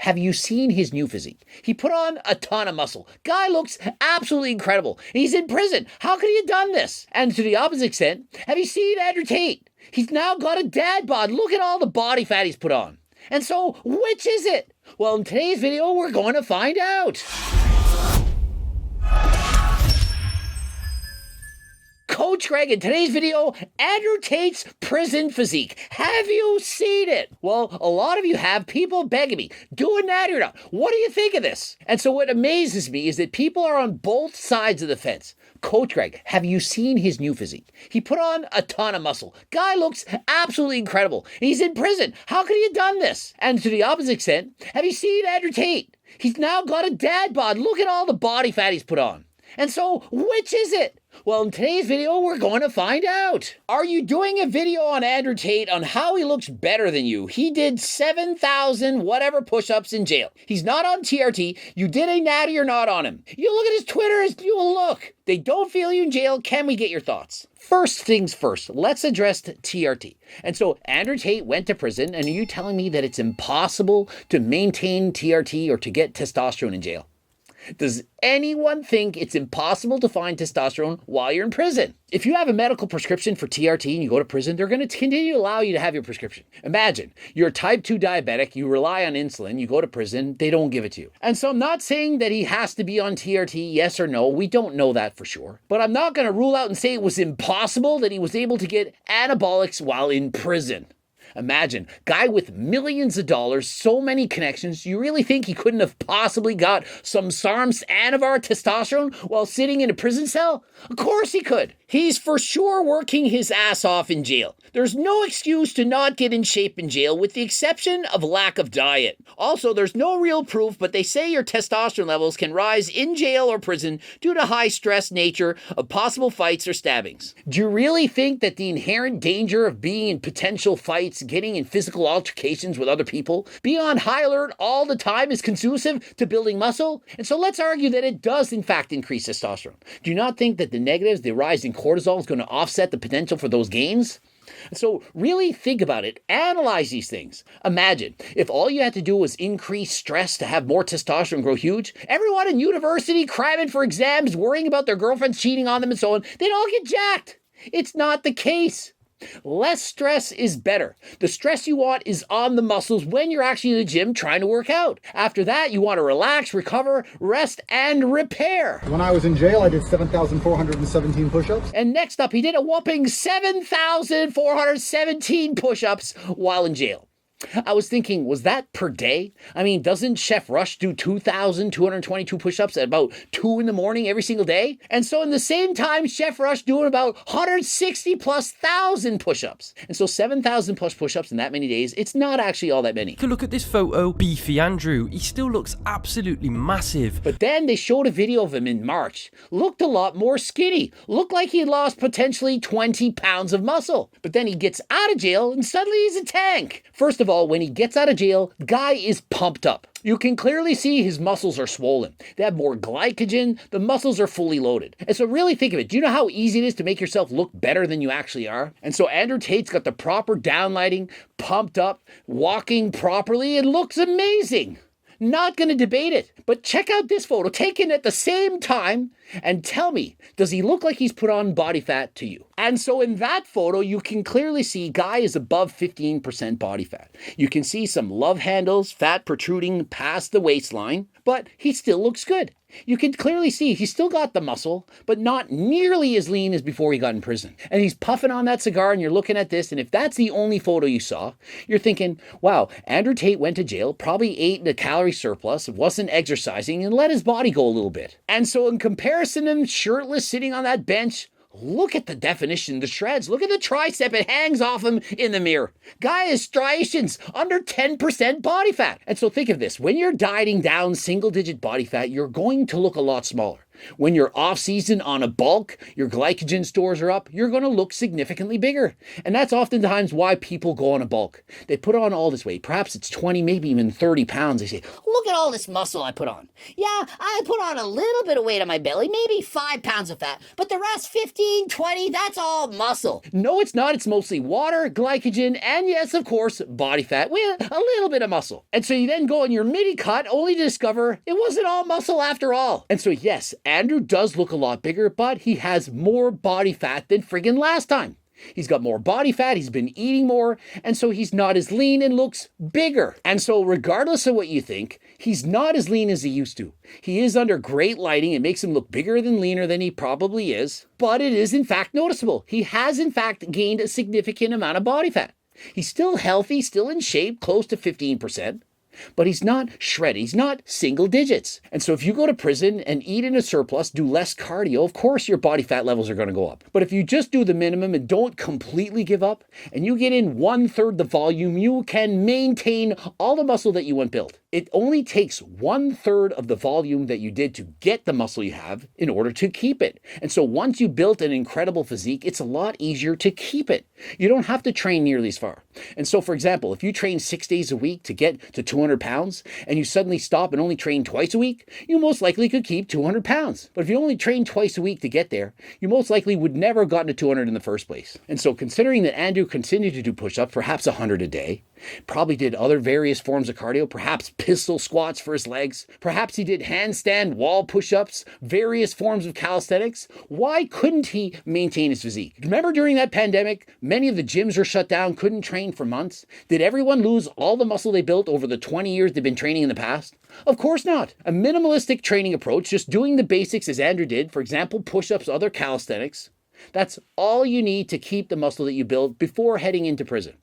have you seen his new physique? He put on a ton of muscle. Guy looks absolutely incredible. He's in prison. How could he have done this? And to the opposite extent, have you seen Andrew Tate? He's now got a dad bod. Look at all the body fat he's put on. And so, which is it? Well, in today's video, we're going to find out. Coach Greg, in today's video, Andrew Tate's prison physique. Have you seen it? Well, a lot of you have. People begging me, do a natty or not. What do you think of this? And so what amazes me is that people are on both sides of the fence. Coach Greg, have you seen his new physique? He put on a ton of muscle. Guy looks absolutely incredible. He's in prison. How could he have done this? And to the opposite extent, have you seen Andrew Tate? He's now got a dad bod. Look at all the body fat he's put on. And so, which is it? Well, in today's video, we're going to find out. Are you doing a video on Andrew Tate on how he looks better than you? He did 7,000 whatever push-ups in jail. He's not on TRT. You did a natty or not on him. You look at his Twitter, you will look. They don't feel you in jail. Can we get your thoughts? First things first, let's address TRT. And so Andrew Tate went to prison, and are you telling me that it's impossible to maintain TRT or to get testosterone in jail? Does anyone think it's impossible to find testosterone while you're in prison? If you have a medical prescription for TRT and you go to prison, they're going to continue to allow you to have your prescription. Imagine, you're a type 2 diabetic, you rely on insulin, you go to prison, they don't give it to you. And so I'm not saying that he has to be on TRT, yes or no, we don't know that for sure. But I'm not going to rule out and say it was impossible that he was able to get anabolics while in prison. Imagine, guy with millions of dollars, so many connections, you really think he couldn't have possibly got some SARMs Anavar testosterone while sitting in a prison cell? Of course he could. He's for sure working his ass off in jail. There's no excuse to not get in shape in jail with the exception of lack of diet. Also, there's no real proof, but they say your testosterone levels can rise in jail or prison due to high stress nature of possible fights or stabbings. Do you really think that the inherent danger of being in potential fights, getting in physical altercations with other people, being on high alert all the time is conducive to building muscle? And so let's argue that it does in fact increase testosterone. Do you not think that the negatives, the rise in cortisol, is going to offset the potential for those gains? So really think about it. Analyze these things. Imagine if all you had to do was increase stress to have more testosterone grow huge. Everyone in university cramming for exams, worrying about their girlfriends cheating on them and so on, they'd all get jacked. It's not the case. Less stress is better. The stress you want is on the muscles when you're actually in the gym trying to work out. After that, you want to relax, recover, rest, and repair. When I was in jail, I did 7,417 push-ups. And next up, he did a whopping 7,417 push-ups while in jail. I was thinking, was that per day? I mean, doesn't Chef Rush do 2,222 push-ups at about 2 in the morning every single day? And so in the same time, Chef Rush doing about 160 plus thousand push-ups. And so 7,000 plus push-ups in that many days, it's not actually all that many. You can look at this photo, beefy Andrew. He still looks absolutely massive. But then they showed a video of him in March. Looked a lot more skinny. Looked like he lost potentially 20 pounds of muscle. But then he gets out of jail and suddenly he's a tank. First of all, when he gets out of jail, guy is pumped up. You can clearly see his muscles are swollen. They have more glycogen. The muscles are fully loaded. And so really think of it. Do you know how easy it is to make yourself look better than you actually are? And so Andrew Tate's got the proper downlighting, pumped up, walking properly, and looks amazing. Not going to debate it, but check out this photo taken at the same time and tell me, does he look like he's put on body fat to you? And so in that photo, you can clearly see guy is above 15% body fat. You can see some love handles, fat protruding past the waistline, but he still looks good. You can clearly see he's still got the muscle, but not nearly as lean as before he got in prison. And he's puffing on that cigar and you're looking at this, and if that's the only photo you saw, you're thinking, wow, Andrew Tate went to jail, probably ate in a calorie surplus, wasn't exercising, and let his body go a little bit. And so in comparison to him shirtless sitting on that bench, look at the definition, the shreds. Look at the tricep. It hangs off him in the mirror. Guy has striations, under 10% body fat. And so think of this. When you're dieting down single-digit body fat, you're going to look a lot smaller. When you're off season on a bulk, your glycogen stores are up, you're going to look significantly bigger. And that's oftentimes why people go on a bulk. They put on all this weight. Perhaps it's 20, maybe even 30 pounds. They say, look at all this muscle I put on. Yeah, I put on a little bit of weight on my belly, maybe 5 pounds of fat, but the rest 15, 20, that's all muscle. No, it's not. It's mostly water, glycogen, and yes, of course, body fat with a little bit of muscle. And so you then go on your mini cut only to discover it wasn't all muscle after all. And so yes, Andrew does look a lot bigger, but he has more body fat than friggin' last time. He's got more body fat, he's been eating more, and so he's not as lean and looks bigger. And so regardless of what you think, he's not as lean as he used to. He is under great lighting. It makes him look bigger than leaner than he probably is, but it is in fact noticeable. He has in fact gained a significant amount of body fat. He's still healthy, still in shape, close to 15%. But he's not shredded. He's not single digits. And so if you go to prison and eat in a surplus, do less cardio, of course your body fat levels are going to go up. But if you just do the minimum and don't completely give up, and you get in 1/3 the volume, you can maintain all the muscle that you want built. It only takes 1/3 of the volume that you did to get the muscle you have in order to keep it. And so once you built an incredible physique, it's a lot easier to keep it. You don't have to train nearly as far. And so for example, if you train 6 days a week to get to 200 pounds and you suddenly stop and only train twice a week, you most likely could keep 200 pounds. But if you only train twice a week to get there, you most likely would never have gotten to 200 in the first place. And so considering that Andrew continued to do push-ups, perhaps 100 a day, probably did other various forms of cardio, perhaps pistol squats for his legs, perhaps he did handstand wall push-ups, various forms of calisthenics. Why couldn't he maintain his physique? Remember during that pandemic, many of the gyms were shut down, couldn't train for months. Did everyone lose all the muscle they built over the 20 years they've been training in the past? Of course not. A minimalistic training approach, just doing the basics as Andrew did, for example, push-ups, other calisthenics, that's all you need to keep the muscle that you built before heading into prison.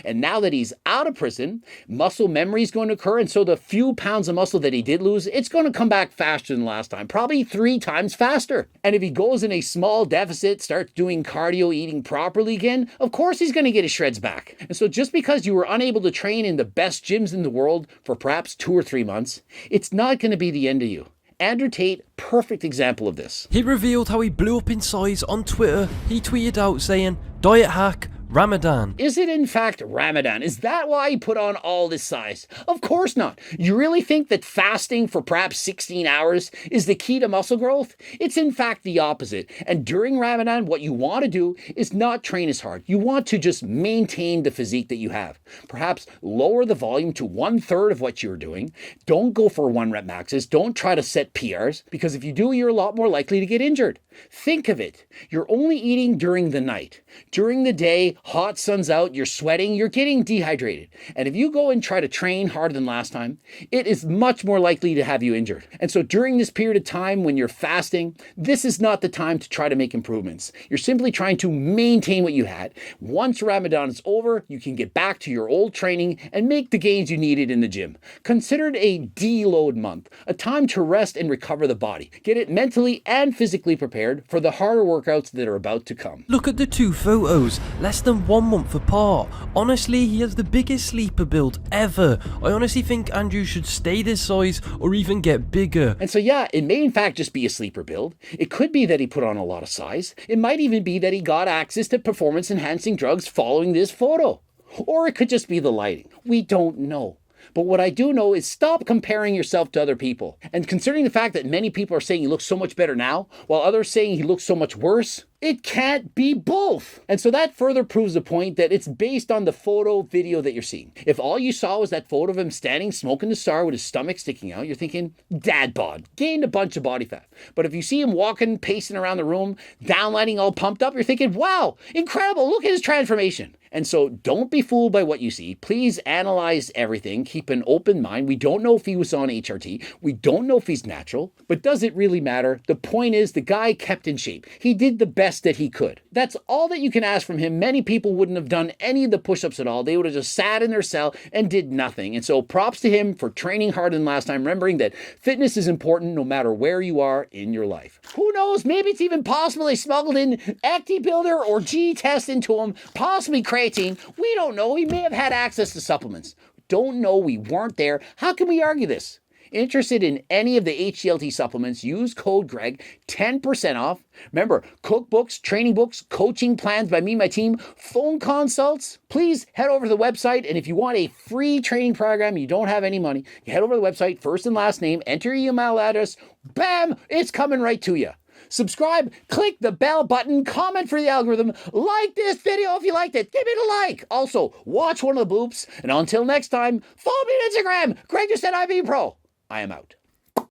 And now that he's out of prison, muscle memory is going to occur. And so the few pounds of muscle that he did lose, it's going to come back faster than last time, probably 3 times faster. And if he goes in a small deficit, starts doing cardio, eating properly again, of course he's going to get his shreds back. And so just because you were unable to train in the best gyms in the world for perhaps 2 or 3 months, it's not going to be the end of you. Andrew Tate, perfect example of this. He revealed how he blew up in size on Twitter. He tweeted out saying, "Diet hack, Ramadan." Is it in fact Ramadan? Is that why he put on all this size? Of course not. You really think that fasting for perhaps 16 hours is the key to muscle growth? It's in fact the opposite. And during Ramadan, what you want to do is not train as hard. You want to just maintain the physique that you have. Perhaps lower the volume to 1/3 of what you're doing. Don't go for 1-rep maxes. Don't try to set PRs, because if you do, you're a lot more likely to get injured. Think of it. You're only eating during the night. During the day, hot sun's out, you're sweating, you're getting dehydrated. And if you go and try to train harder than last time, it is much more likely to have you injured. And so during this period of time when you're fasting, this is not the time to try to make improvements. You're simply trying to maintain what you had. Once Ramadan is over, you can get back to your old training and make the gains you needed in the gym. Consider it a deload month, a time to rest and recover the body. Get it mentally and physically prepared for the harder workouts that are about to come. Look at the 2 photos, less than 1 month apart. Honestly, he has the biggest sleeper build ever. I honestly think Andrew should stay this size or even get bigger. And so yeah, it may in fact just be a sleeper build. It could be that he put on a lot of size. It might even be that he got access to performance enhancing drugs following this photo. Or it could just be the lighting. We don't know. But what I do know is stop comparing yourself to other people. And considering the fact that many people are saying he looks so much better now, while others saying he looks so much worse, it can't be both. And so that further proves the point that it's based on the photo video that you're seeing. If all you saw was that photo of him standing smoking the cigar with his stomach sticking out, you're thinking, dad bod, gained a bunch of body fat. But if you see him walking, pacing around the room, downlighting all pumped up, you're thinking, wow, incredible, look at his transformation. And so don't be fooled by what you see. Please analyze everything. Keep an open mind. We don't know if he was on HRT. We don't know if he's natural. But does it really matter? The point is the guy kept in shape. He did the best that he could. That's all that you can ask from him. Many people wouldn't have done any of the push-ups at all. They would have just sat in their cell and did nothing. And so props to him for training harder than last time, remembering that fitness is important no matter where you are in your life. Who knows? Maybe it's even possible they smuggled in ActiBuilder or G-Test into him, possibly creatine. We don't know. He may have had access to supplements. Don't know. We weren't there. How can we argue this? Interested in any of the HGLT supplements, use code Greg, 10% off. Remember, cookbooks, training books, coaching plans by me and my team, phone consults. Please head over to the website, and if you want a free training program, you don't have any money, you head over to the website, first and last name, enter your email address, bam, it's coming right to you. Subscribe, click the bell button, comment for the algorithm, like this video if you liked it, give it a like. Also, watch one of the bloops, and until next time, follow me on Instagram, Greg Doucette IV Pro. I am out.